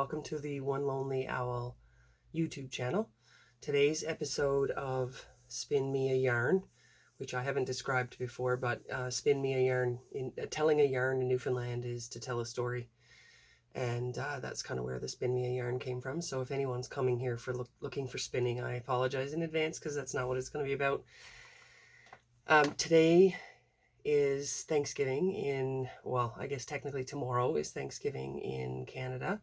welcome to the One Lonely Owl YouTube channel. Today's episode of Spin Me a Yarn, which I haven't described before, but spin me a yarn, telling a yarn in Newfoundland is to tell a story. And that's kind of where the Spin Me a Yarn came from. So if anyone's coming here for looking for spinning, I apologize in advance because that's not what it's going to be about. Today is Thanksgiving I guess technically tomorrow is Thanksgiving in Canada.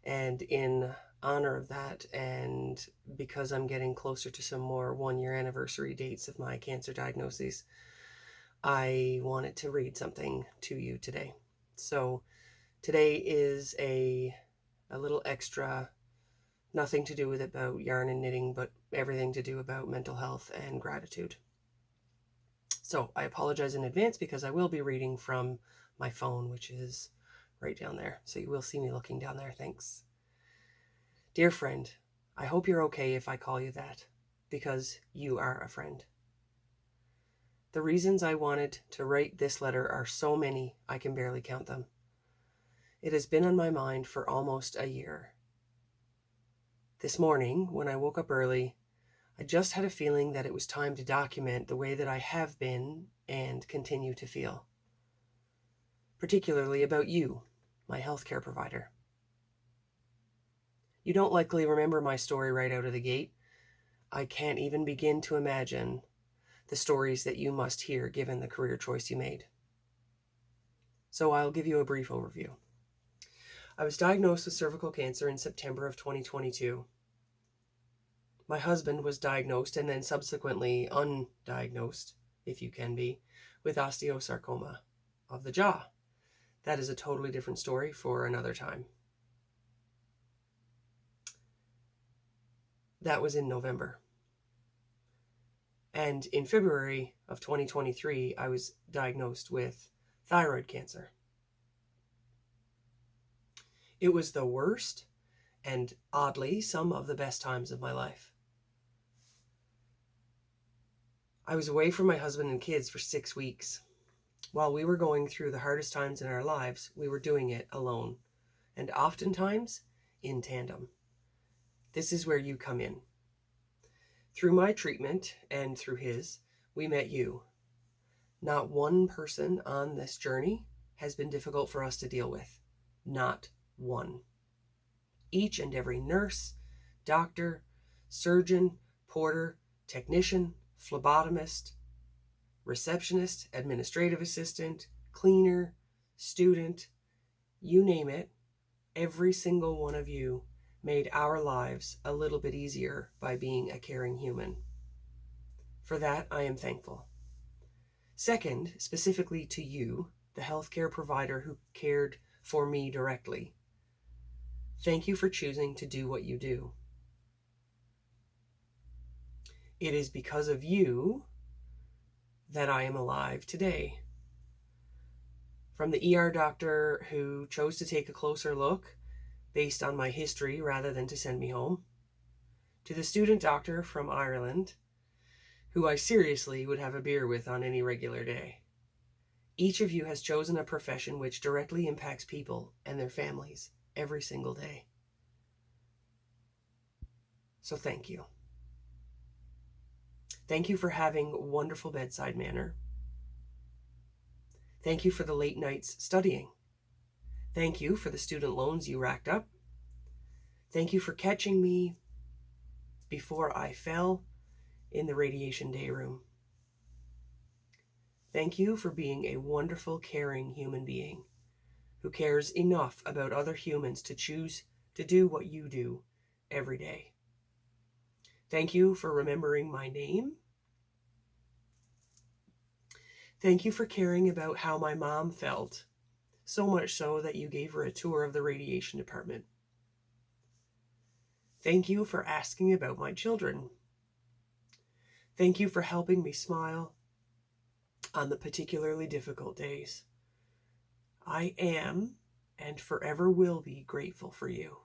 And in honor of that, and because I'm getting closer to some more 1-year anniversary dates of my cancer diagnoses, I wanted to read something to you today. So today is a little extra, nothing to do with about yarn and knitting, but everything to do about mental health and gratitude. So I apologize in advance because I will be reading from my phone, which is right down there. So you will see me looking down there. Thanks. Dear friend, I hope you're okay if I call you that, because you are a friend. The reasons I wanted to write this letter are so many I can barely count them. It has been on my mind for almost a year. This morning, when I woke up early, I just had a feeling that it was time to document the way that I have been and continue to feel. Particularly about you, my healthcare provider. You don't likely remember my story right out of the gate. I can't even begin to imagine the stories that you must hear given the career choice you made. So I'll give you a brief overview. I was diagnosed with cervical cancer in September of 2022. My husband was diagnosed and then subsequently undiagnosed, if you can be, with osteosarcoma of the jaw. That is a totally different story for another time. That was in November. And in February of 2023, I was diagnosed with thyroid cancer. It was the worst and oddly some of the best times of my life. I was away from my husband and kids for 6 weeks. While we were going through the hardest times in our lives, we were doing it alone, and oftentimes in tandem. This is where you come in. Through my treatment and through his, we met you. Not one person on this journey has been difficult for us to deal with. Not one. Each and every nurse, doctor, surgeon, porter, technician, phlebotomist, receptionist, administrative assistant, cleaner, student, you name it, every single one of you made our lives a little bit easier by being a caring human. For that, I am thankful. Second, specifically to you, the healthcare provider who cared for me directly. Thank you for choosing to do what you do. It is because of you that I am alive today. From the ER doctor who chose to take a closer look based on my history rather than to send me home, to the student doctor from Ireland who I seriously would have a beer with on any regular day. Each of you has chosen a profession which directly impacts people and their families every single day. So thank you. Thank you for having wonderful bedside manner. Thank you for the late nights studying. Thank you for the student loans you racked up. Thank you for catching me before I fell in the radiation day room. Thank you for being a wonderful, caring human being who cares enough about other humans to choose to do what you do every day. Thank you for remembering my name. Thank you for caring about how my mom felt, so much so that you gave her a tour of the radiation department. Thank you for asking about my children. Thank you for helping me smile on the particularly difficult days. I am and forever will be grateful for you.